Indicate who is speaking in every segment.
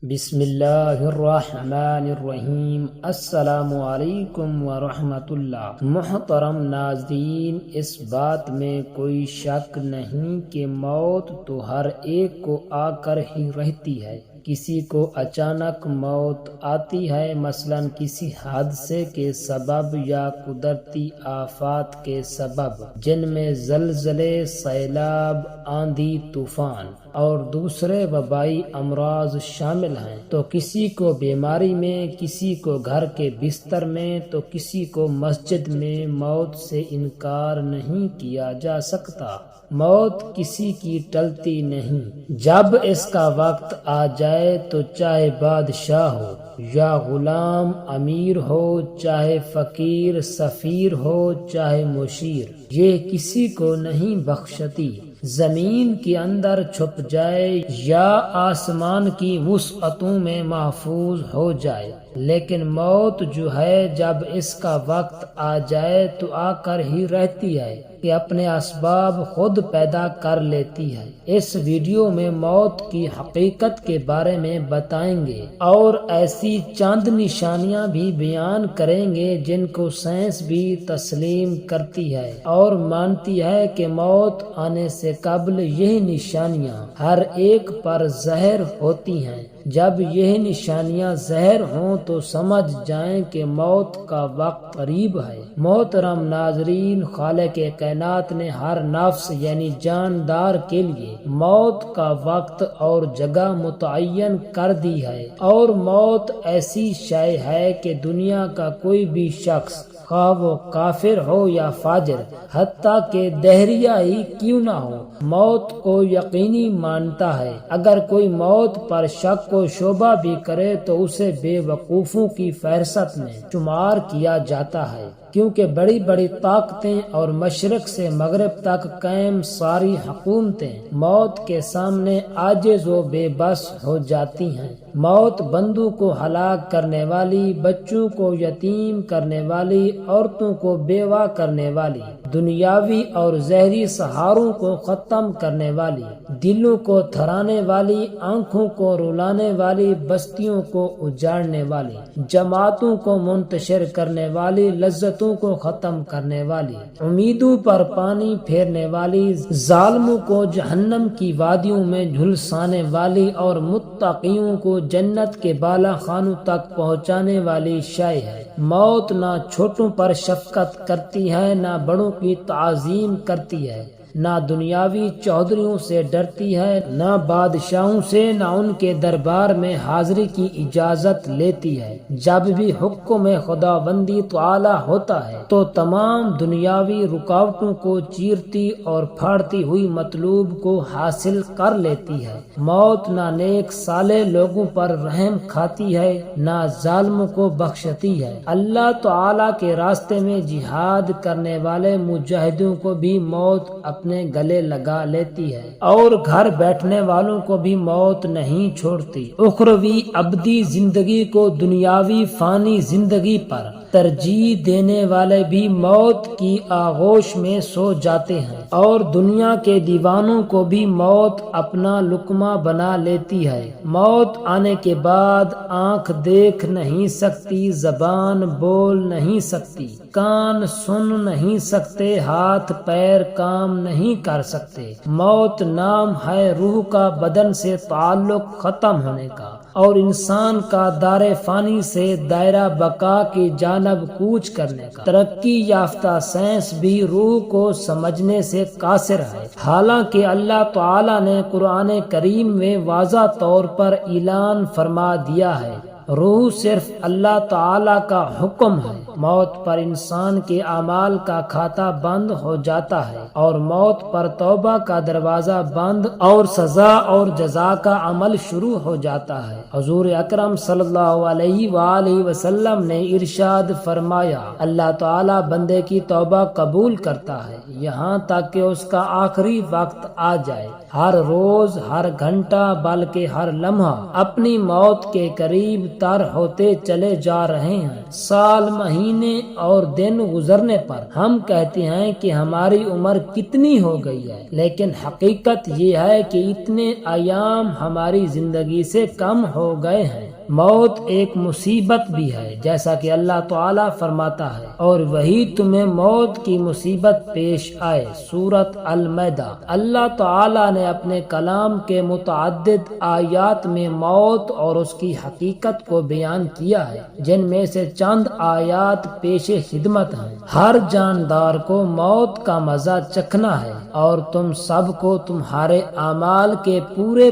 Speaker 1: بسم اللہ الرحمن الرحیم۔ السلام علیکم ورحمۃ اللہ۔ محترم ناظرین، اس بات میں کوئی شک نہیں کہ موت تو ہر ایک کو آ کر ہی رہتی ہے۔ کسی کو اچانک موت آتی ہے، مثلا کسی حادثے کے سبب یا قدرتی آفات کے سبب، جن میں زلزلے، سیلاب، آندھی، طوفان اور دوسرے وبائی امراض شامل ہیں۔ تو کسی کو بیماری میں، کسی کو گھر کے بستر میں، تو کسی کو مسجد میں موت سے انکار نہیں کیا جا سکتا۔ موت کسی کی ٹلتی نہیں۔ جب اس کا وقت آ جائے تو چاہے بادشاہ ہو یا غلام، امیر ہو چاہے فقیر، سفیر ہو چاہے مشیر، یہ کسی کو نہیں بخشتی۔ زمین کے اندر چھپ جائے یا آسمان کی وسعتوں میں محفوظ ہو جائے، لیکن موت جو ہے جب اس کا وقت آ جائے تو آ کر ہی رہتی ہے کہ اپنے اسباب خود پیدا کر لیتی ہے۔ اس ویڈیو میں موت کی حقیقت کے بارے میں بتائیں گے اور ایسی چند نشانیاں بھی بیان کریں گے جن کو سائنس بھی تسلیم کرتی ہے اور مانتی ہے کہ موت آنے سے قبل یہ نشانیاں ہر ایک پر ظاہر ہوتی ہیں۔ جب یہ نشانیاں ظاہر ہوں تو سمجھ جائیں کہ موت کا وقت قریب ہے۔ محترم ناظرین، خالق کائنات نے ہر نفس یعنی جاندار کے لیے موت کا وقت اور جگہ متعین کر دی ہے، اور موت ایسی شے ہے کہ دنیا کا کوئی بھی شخص، خواہ وہ کافر ہو یا فاجر، حتیٰ کہ دہریہ ہی کیوں نہ ہو، موت کو یقینی مانتا ہے۔ اگر کوئی موت پر شک و شبہ بھی کرے تو اسے بے وقوفوں کی فہرست میں شمار کیا جاتا ہے، کیونکہ بڑی بڑی طاقتیں اور مشرق سے مغرب تک قائم ساری حکومتیں موت کے سامنے عاجز و بے بس ہو جاتی ہیں۔ موت بندوں کو ہلاک کرنے والی، بچوں کو یتیم کرنے والی، عورتوں کو بیوہ کرنے والی، دنیاوی اور ظاہری سہاروں کو ختم کرنے والی، دلوں کو تھرانے والی، آنکھوں کو رلانے والی، بستیوں کو اجاڑنے والی، جماعتوں کو منتشر کرنے والی، لذتوں کو ختم کرنے والی، امیدوں پر پانی پھیرنے والی، ظالموں کو جہنم کی وادیوں میں جھلسانے والی اور متقیوں کو جنت کے بالا خانوں تک پہنچانے والی شے ہے۔ موت نہ چھوٹوں پر شفقت کرتی ہے، نہ بڑوں کی تعظیم کرتی ہے، نہ دنیاوی چودھریوں سے ڈرتی ہے، نہ بادشاہوں سے، نہ ان کے دربار میں حاضری کی اجازت لیتی ہے۔ جب بھی حکم خداوندی تعالی ہوتا ہے تو تمام دنیاوی رکاوٹوں کو چیرتی اور پھاڑتی ہوئی مطلوب کو حاصل کر لیتی ہے۔ موت نہ نیک صالح لوگوں پر رحم کھاتی ہے، نہ ظالموں کو بخشتی ہے۔ اللہ تعالی کے راستے میں جہاد کرنے والے مجاہدوں کو بھی موت اپنے گلے لگا لیتی ہے، اور گھر بیٹھنے والوں کو بھی موت نہیں چھوڑتی۔ اخروی ابدی زندگی کو دنیاوی فانی زندگی پر ترجیح دینے والے بھی موت کی آغوش میں سو جاتے ہیں، اور دنیا کے دیوانوں کو بھی موت اپنا لقمہ بنا لیتی ہے۔ موت آنے کے بعد آنکھ دیکھ نہیں سکتی، زبان بول نہیں سکتی، کان سن نہیں سکتے، ہاتھ پیر کام نہیں کر سکتے۔ موت نام ہے روح کا بدن سے تعلق ختم ہونے کا، اور انسان کا دار فانی سے دائرہ بقا کی جانب کوچ کرنے کا۔ ترقی یافتہ سائنس بھی روح کو سمجھنے سے قاصر ہے، حالانکہ اللہ تعالی نے قرآن کریم میں واضح طور پر اعلان فرما دیا ہے، روح صرف اللہ تعالی کا حکم ہے۔ موت پر انسان کے اعمال کا کھاتہ بند ہو جاتا ہے، اور موت پر توبہ کا دروازہ بند اور سزا اور جزا کا عمل شروع ہو جاتا ہے۔ حضور اکرم صلی اللہ علیہ وآلہ وسلم نے ارشاد فرمایا، اللہ تعالی بندے کی توبہ قبول کرتا ہے یہاں تک کہ اس کا آخری وقت آ جائے۔ ہر روز، ہر گھنٹہ، بلکہ ہر لمحہ اپنی موت کے قریب تر ہوتے چلے جا رہے ہیں۔ سال، مہینے اور دن گزرنے پر ہم کہتے ہیں کہ ہماری عمر کتنی ہو گئی ہے، لیکن حقیقت یہ ہے کہ اتنے ایام ہماری زندگی سے کم ہو گئے ہیں۔ موت ایک مصیبت بھی ہے، جیسا کہ اللہ تعالیٰ فرماتا ہے، اور وہی تمہیں موت کی مصیبت پیش آئے۔ سورۃ المائدہ۔ اللہ تعالیٰ نے اپنے کلام کے متعدد آیات میں موت اور اس کی حقیقت کو بیان کیا ہے، جن میں سے چند آیات پیش خدمت ہیں۔ ہر جاندار کو موت کا مزہ چکھنا ہے، اور تم سب کو تمہارے اعمال کے پورے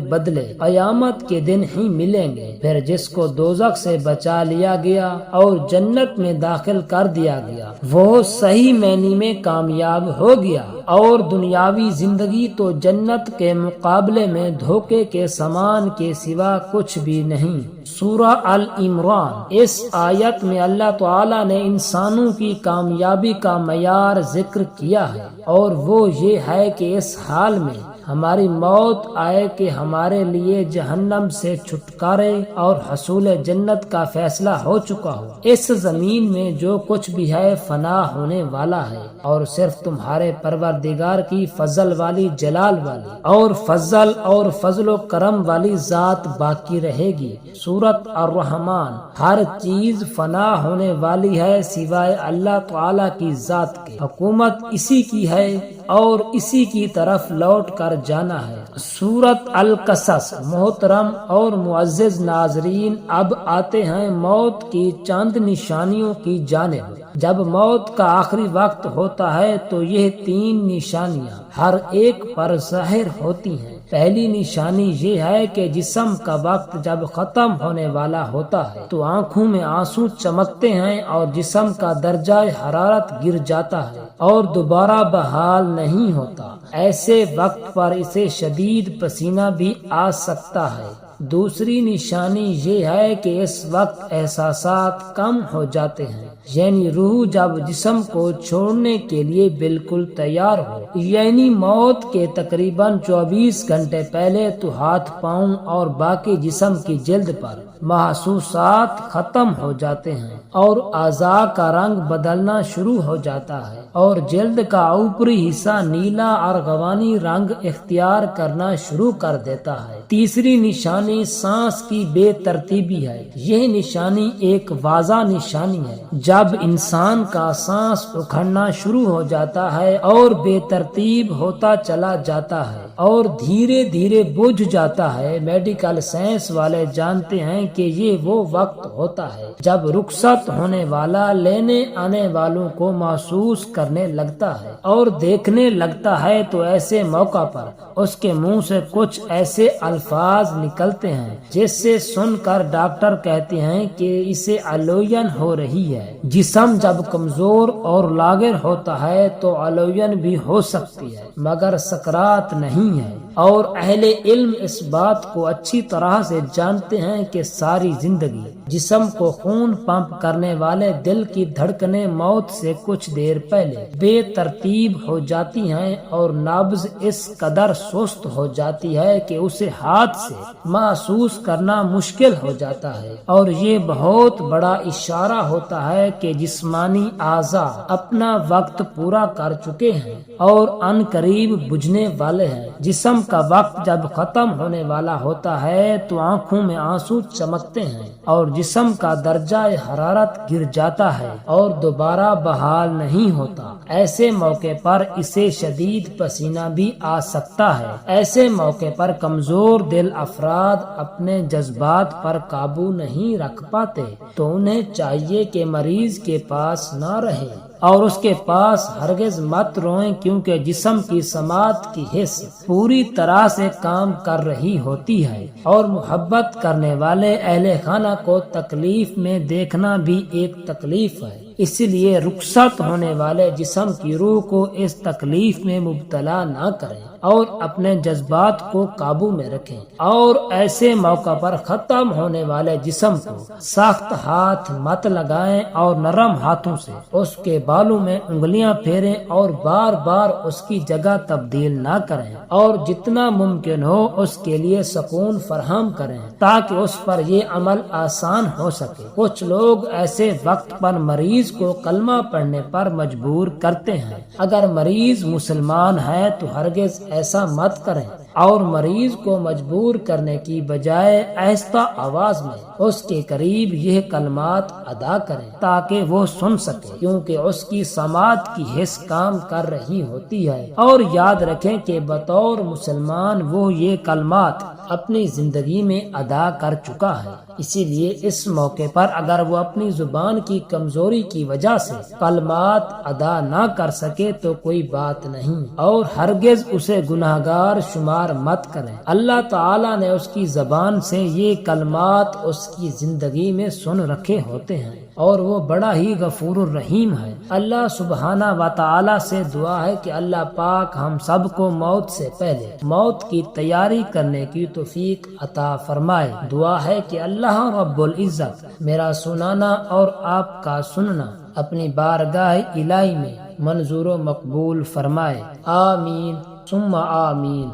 Speaker 1: بدلے قیامت کے دن ہی ملیں گے۔ پھر جس کو دوزخ سے بچا لیا گیا اور جنت میں داخل کر دیا گیا، وہ صحیح معنی میں کامیاب ہو گیا، اور دنیاوی زندگی تو جنت کے مقابلے میں دھوکے کے سامان کے سوا کچھ بھی نہیں۔ سورہ ال-عمران۔ اس آیت میں اللہ تعالیٰ نے انسانوں کی کامیابی کا معیار ذکر کیا ہے، اور وہ یہ ہے کہ اس حال میں ہماری موت آئے کہ ہمارے لیے جہنم سے چھٹکارے اور حصول جنت کا فیصلہ ہو چکا ہو۔ اس زمین میں جو کچھ بھی ہے فنا ہونے والا ہے، اور صرف تمہارے پروردگار کی فضل والی، جلال والی اور فضل و کرم والی ذات باقی رہے گی۔ سورۃ الرحمن۔ ہر چیز فنا ہونے والی ہے سوائے اللہ تعالیٰ کی ذات کے۔ حکومت اسی کی ہے اور اسی کی طرف لوٹ کر جانا ہے۔ سورۃ القصص۔ محترم اور معزز ناظرین، اب آتے ہیں موت کی چند نشانیوں کی جانب۔ جب موت کا آخری وقت ہوتا ہے تو یہ 3 نشانیاں ہر ایک پر ظاہر ہوتی ہیں۔ پہلی نشانی یہ ہے کہ جسم کا وقت جب ختم ہونے والا ہوتا ہے تو آنکھوں میں آنسو چمکتے ہیں اور جسم کا درجہ حرارت گر جاتا ہے اور دوبارہ بحال نہیں ہوتا۔ ایسے وقت پر اسے شدید پسینہ بھی آ سکتا ہے۔ دوسری نشانی یہ ہے کہ اس وقت احساسات کم ہو جاتے ہیں، یعنی روح جب جسم کو چھوڑنے کے لیے بالکل تیار ہو، یعنی موت کے تقریباً 24 گھنٹے پہلے تو ہاتھ، پاؤں اور باقی جسم کی جلد پر محسوسات ختم ہو جاتے ہیں اور اعضاء کا رنگ بدلنا شروع ہو جاتا ہے اور جلد کا اوپری حصہ نیلا ارغوانی رنگ اختیار کرنا شروع کر دیتا ہے۔ تیسری نشانی سانس کی بے ترتیبی ہے۔ یہ نشانی ایک واضح نشانی ہے۔ جب انسان کا سانس اکھڑنا شروع ہو جاتا ہے اور بے ترتیب ہوتا چلا جاتا ہے اور دھیرے دھیرے بجھ جاتا ہے، میڈیکل سائنس والے جانتے ہیں کہ یہ وہ وقت ہوتا ہے جب رخصت ہونے والا لینے آنے والوں کو محسوس کرنے لگتا ہے اور دیکھنے لگتا ہے، تو ایسے موقع پر اس کے منہ سے کچھ ایسے الفاظ نکلتے ہیں جس سے سن کر ڈاکٹر کہتے ہیں کہ اسے علوین ہو رہی ہے۔ جسم جب کمزور اور لاغر ہوتا ہے تو علوین بھی ہو سکتی ہے، مگر سکرات نہیں ہے، اور اہل علم اس بات کو اچھی طرح سے جانتے ہیں کہ ساری زندگی جسم کو خون پمپ کرنے والے دل کی دھڑکنیں موت سے کچھ دیر پہلے بے ترتیب ہو جاتی ہیں اور نبض اس قدر سست ہو جاتی ہے کہ اسے ہاتھ سے محسوس کرنا مشکل ہو جاتا ہے، اور یہ بہت بڑا اشارہ ہوتا ہے کہ جسمانی اعضاء اپنا وقت پورا کر چکے ہیں اور ان قریب بجھنے والے ہیں۔ جسم کا وقت جب ختم ہونے والا ہوتا ہے تو آنکھوں میں آنسو چمکتے ہیں اور جسم کا درجہ حرارت گر جاتا ہے اور دوبارہ بحال نہیں ہوتا۔ ایسے موقع پر اسے شدید پسینہ بھی آ سکتا ہے۔ ایسے موقع پر کمزور دل افراد اپنے جذبات پر قابو نہیں رکھ پاتے، تو انہیں چاہیے کہ مریض کے پاس نہ رہیں اور اس کے پاس ہرگز مت روئیں، کیونکہ جسم کی سماعت کی حس پوری طرح سے کام کر رہی ہوتی ہے، اور محبت کرنے والے اہل خانہ کو تکلیف میں دیکھنا بھی ایک تکلیف ہے۔ اس لیے رخصت ہونے والے جسم کی روح کو اس تکلیف میں مبتلا نہ کریں اور اپنے جذبات کو قابو میں رکھیں، اور ایسے موقع پر ختم ہونے والے جسم کو سخت ہاتھ مت لگائیں اور نرم ہاتھوں سے اس کے بالوں میں انگلیاں پھیریں اور بار بار اس کی جگہ تبدیل نہ کریں، اور جتنا ممکن ہو اس کے لیے سکون فراہم کریں تاکہ اس پر یہ عمل آسان ہو سکے۔ کچھ لوگ ایسے وقت پر مریض کو کلمہ پڑھنے پر مجبور کرتے ہیں۔ اگر مریض مسلمان ہے تو ہرگز ایسا مت کریں، اور مریض کو مجبور کرنے کی بجائے آہستہ آواز میں اس کے قریب یہ کلمات ادا کریں تاکہ وہ سن سکے، کیونکہ اس کی سماعت کی حس کام کر رہی ہوتی ہے۔ اور یاد رکھیں کہ بطور مسلمان وہ یہ کلمات اپنی زندگی میں ادا کر چکا ہے، اسی لیے اس موقع پر اگر وہ اپنی زبان کی کمزوری کی وجہ سے کلمات ادا نہ کر سکے تو کوئی بات نہیں، اور ہرگز اسے گناہگار شمار مت کریں۔ اللہ تعالیٰ نے اس کی زبان سے یہ کلمات اس کی زندگی میں سن رکھے ہوتے ہیں، اور وہ بڑا ہی غفور الرحیم ہے۔ اللہ سبحانہ و تعالیٰ سے دعا ہے کہ اللہ پاک ہم سب کو موت سے پہلے موت کی تیاری کرنے کی توفیق عطا فرمائے۔ دعا ہے کہ اللہ رب العزت میرا سنانا اور آپ کا سننا اپنی بارگاہ الہی میں منظور و مقبول فرمائے۔ آمین ثم آمین۔